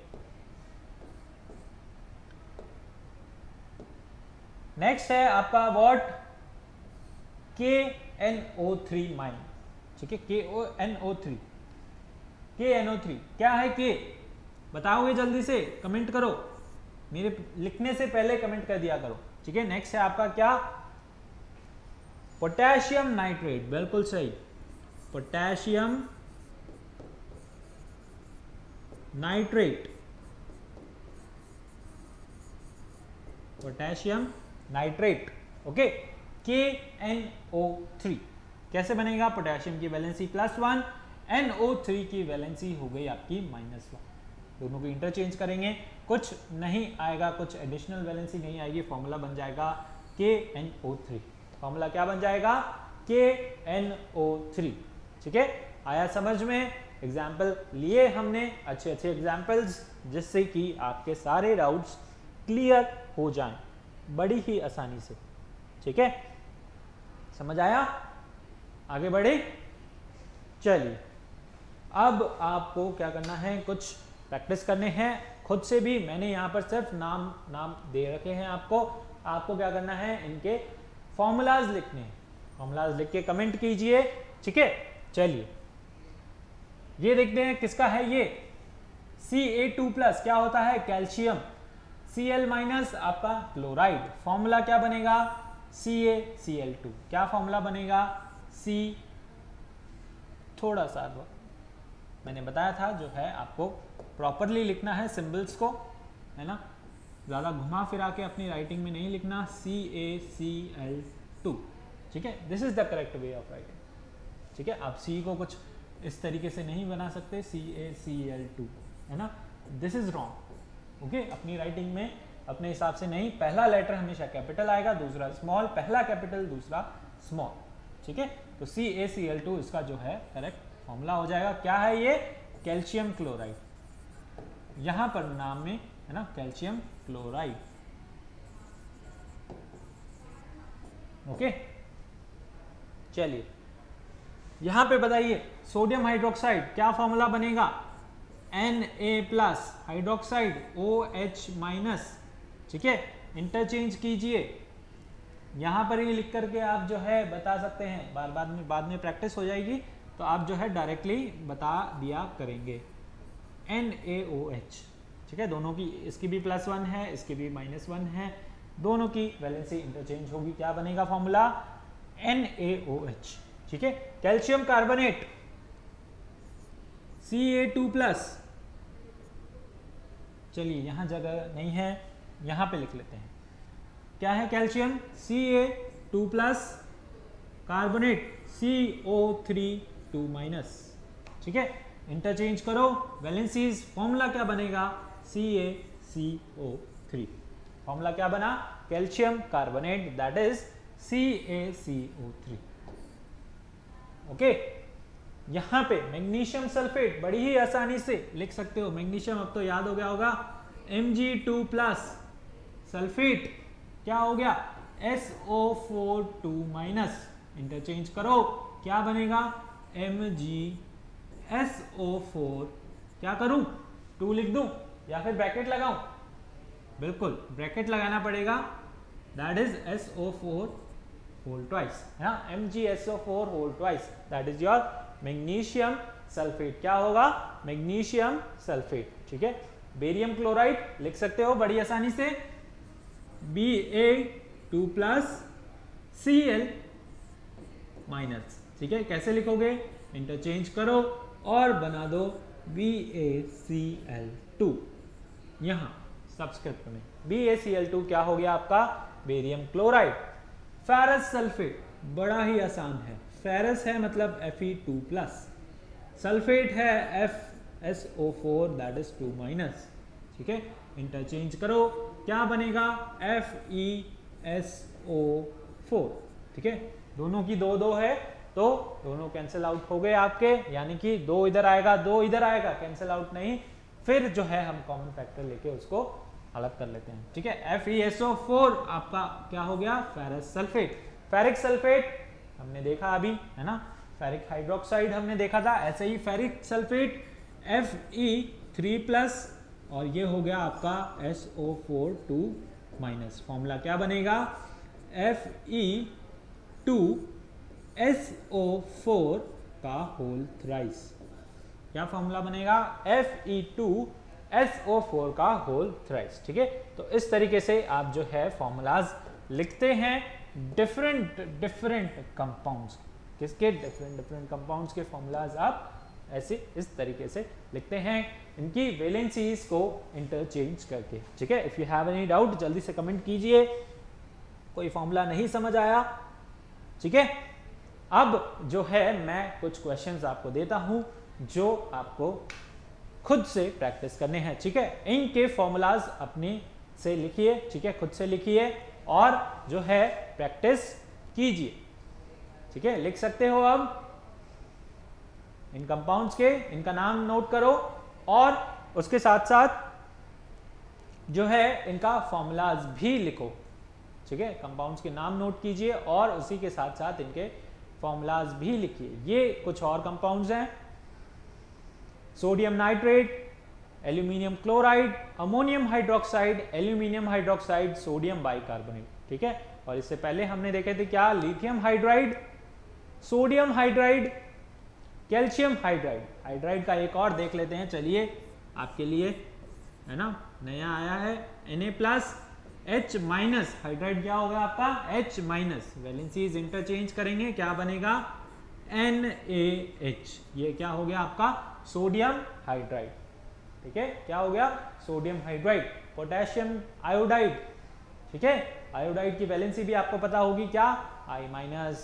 नेक्स्ट है आपका व्हाट? KNO3-, ठीक है, KNO3। KNO3 क्या है? K बताओगे? जल्दी से कमेंट करो, मेरे लिखने से पहले कमेंट कर दिया करो, ठीक है। नेक्स्ट है आपका क्या? पोटेशियम नाइट्रेट, बिल्कुल सही, potassium nitrate, potassium nitrate, okay. KNO3 कैसे बनेगा? पोटेशियम की वैलेंसी +1, NO3 की वैलेंसी हो गई आपकी -1। दोनों को इंटरचेंज करेंगे, कुछ नहीं आएगा, कुछ एडिशनल वैलेंसी नहीं आएगी, फॉर्मूला बन जाएगा KNO3। फॉर्मूला क्या बन जाएगा? KNO3, ठीक है। आया समझ में? एग्जाम्पल लिए हमने, अच्छे अच्छे एग्जाम्पल्स, जिससे कि आपके सारे डाउट्स क्लियर हो जाएं बड़ी ही आसानी से, ठीक है। समझ आया? आगे बढ़े। चलिए अब आपको क्या करना है? कुछ प्रैक्टिस करने हैं खुद से भी। मैंने यहाँ पर सिर्फ नाम दे रखे हैं आपको क्या करना है? इनके फॉर्मूलाज लिखने हैं। फॉर्मूलाज लिख के कमेंट कीजिए, ठीक है। चलिए ये देखते हैं किसका है ये। Ca2+, क्या होता है? कैल्शियम। Cl- आपका क्लोराइड। फॉर्मूला क्या बनेगा? CaCl2। क्या फॉर्मूला बनेगा? C, थोड़ा सा मैंने बताया था जो है आपको प्रॉपरली लिखना है सिंबल्स को, है ना, ज़्यादा घुमा फिरा के अपनी राइटिंग में नहीं लिखना। CaCl2, ठीक है, this is the correct way of writing, ठीक है। आप C को कुछ इस तरीके से नहीं बना सकते, CaCl2, है ना, दिस इज रॉन्ग, ओके। अपनी राइटिंग में अपने हिसाब से नहीं, पहला लेटर हमेशा कैपिटल आएगा, दूसरा स्मॉल, पहला कैपिटल दूसरा स्मॉल, ठीक है। तो CaCl2 इसका जो है करेक्ट फॉर्मूला हो जाएगा। क्या है ये? कैल्शियम क्लोराइड, यहां पर नाम में है ना, कैल्शियम क्लोराइड, ओके। चलिए यहां पे बताइए सोडियम हाइड्रोक्साइड, क्या फॉर्मूला बनेगा? Na+, हाइड्रोक्साइड OH-, ठीक है। इंटरचेंज कीजिए, यहां पर ही लिख करके आप जो है बता सकते हैं, बाद में प्रैक्टिस हो जाएगी तो आप जो है डायरेक्टली बता दिया करेंगे। NaOH, ठीक है, दोनों की, इसकी भी +1 है, इसकी भी -1 है, दोनों की वैलेंसी इंटरचेंज होगी। क्या बनेगा फॉर्मूला? NaOH, ठीक है। कैल्शियम कार्बोनेट Ca2+, चलिए यहां जगह नहीं है, यहां पे लिख लेते हैं। क्या है कैल्शियम? Ca2+, कार्बोनेट CO3(2-), ठीक है। इंटरचेंज करो वैलेंसीज, फॉर्मूला क्या बनेगा? CaCO3। फॉर्मूला क्या बना? Calcium carbonate, that is CaCO3, okay. यहां पे मैग्नीशियम सल्फेट बड़ी ही आसानी से लिख सकते हो। मैग्नीशियम अब तो याद हो गया होगा, Mg2+, सल्फेट क्या हो गया? SO4(2-), इंटरचेंज करो, क्या बनेगा? MgSO4, क्या करूं? 2 लिख दूं या फिर ब्रैकेट लगाऊं? बिल्कुल ब्रैकेट लगाना पड़ेगा, that is SO4 whole twice, है ना, MgSO4 whole twice, that is your magnesium sulphate. क्या होगा? Magnesium sulphate. ठीक है, बेरियम क्लोराइड लिख सकते हो बड़ी आसानी से, Ba2+ Cl-। ठीक है, कैसे लिखोगे? इंटरचेंज करो और बना दो BaCl2। यहां सबस्क्रिप्ट में BaCl2 क्या हो गया आपका? Barium chloride. फेरस सल्फेट बड़ा ही आसान है, फेरस है मतलब Fe2+, सल्फेट है FSO4 दैट इज 2-। ठीक है, इंटरचेंज करो, क्या बनेगा? FeSO4। ठीक है, दोनों की 2-2 है तो दोनों कैंसिल आउट हो गए आपके, यानी कि 2 इधर आएगा 2 इधर आएगा, कैंसिल आउट नहीं। फिर जो है हम कॉमन फैक्टर लेके उसको अलग कर लेते हैं। ठीक है, FeSO4 आपका क्या हो गया? Ferrous sulphate. फेरिक सल्फेट हमने देखा अभी, है ना, फेरिक हाइड्रोक्साइड हमने देखा था, ऐसे ही फेरिक सल्फेट Fe3+ और ये हो गया आपका SO4 2-। फॉर्मूला क्या बनेगा? Fe2SO4 का होल थ्राइस। क्या फॉर्मूला बनेगा? Fe2SO4 का होल थ्राइस। ठीक है, तो इस तरीके से आप जो है फॉर्मूलाज लिखते हैं डिफरेंट कंपाउंड्स। किसके? डिफरेंट कंपाउंड्स के फॉर्मूलाज आप ऐसे इस तरीके से लिखते हैं, इनकी वैलेंसीज को इंटरचेंज करके। ठीक है, if you have any doubt जल्दी से कमेंट कीजिए, कोई फॉर्मूला नहीं समझ आया। ठीक है, अब जो है मैं कुछ क्वेश्चंस आपको देता हूं जो आपको खुद से प्रैक्टिस करने हैं। ठीक है, इनके फॉर्मूलाज अपने से लिखिए, ठीक है, खुद से लिखिए और जो है प्रैक्टिस कीजिए। ठीक है, लिख सकते हो अब इन कंपाउंड्स के, इनका नाम नोट करो और उसके साथ साथ जो है इनका फॉर्मूलाज भी लिखो। ठीक है, कंपाउंड्स के नाम नोट कीजिए और उसी के साथ साथ इनके फॉर्मूलाज भी लिखिए। ये कुछ और कंपाउंड्स हैं, sodium nitrate, aluminium chloride, ammonium hydroxide, aluminium hydroxide, sodium bicarbonate. ठीक है, और इससे पहले हमने देखे थे क्या? Lithium hydride, sodium hydride, calcium hydride. Hydride का एक और देख लेते हैं, चलिए आपके लिए, है ना, नया आया है Na+H-। हाइड्राइड क्या होगा आपका? H-। वैलेंसीज इंटरचेंज करेंगे, क्या बनेगा? NaH। ये क्या हो गया आपका? Sodium hydride. ठीक है, क्या हो गया? Sodium hydride. Potassium iodide. ठीक है, आयोडाइड की वैलेंसी भी आपको पता होगी, क्या? I-।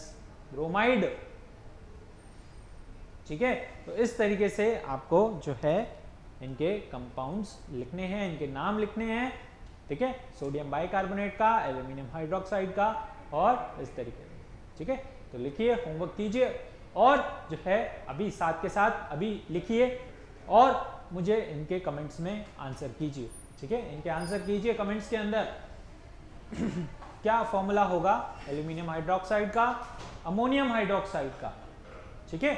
ब्रोमाइड। ठीक है, तो इस तरीके से आपको जो है इनके कंपाउंड्स लिखने हैं, इनके नाम लिखने हैं। ठीक है, सोडियम बाइकार्बोनेट का, एल्यूमिनियम हाइड्रोक्साइड का और इस तरीके से। ठीक है, तो लिखिए, होमवर्क कीजिए और जो है अभी साथ के साथ अभी लिखिए और मुझे इनके कमेंट्स में आंसर कीजिए। ठीक है, इनके आंसर कीजिए कमेंट्स के अंदर। क्या फॉर्मूला होगा एल्यूमिनियम हाइड्रोक्साइड का, अमोनियम हाइड्रोक्साइड का? ठीक है,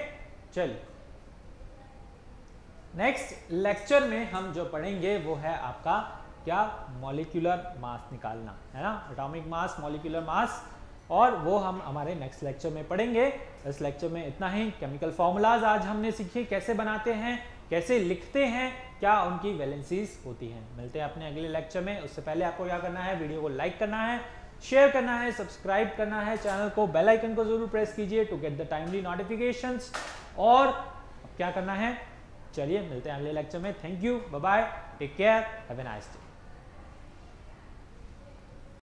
चलिए नेक्स्ट लेक्चर में हम जो पढ़ेंगे वो है आपका क्या? मॉलिक्यूलर मास निकालना, है ना, एटॉमिक मास, मॉलिक्यूलर मास, और वो हम हमारे नेक्स्ट लेक्चर में पढ़ेंगे। इस लेक्चर में इतना ही। केमिकल फॉर्मूलाज आज हमने सीखे, कैसे बनाते हैं, कैसे लिखते हैं, क्या उनकी वैलेंसीज होती हैं। मिलते हैं अपने अगले लेक्चर में। उससे पहले आपको क्या करना है? वीडियो को लाइक करना है, शेयर करना है, सब्सक्राइब करना है चैनल को, बेल आइकन को जरूर प्रेस कीजिए to get the timely notifications. और क्या करना है? चलिए मिलते हैं अगले लेक्चर में। Thank you, bye bye, take care, have a nice day.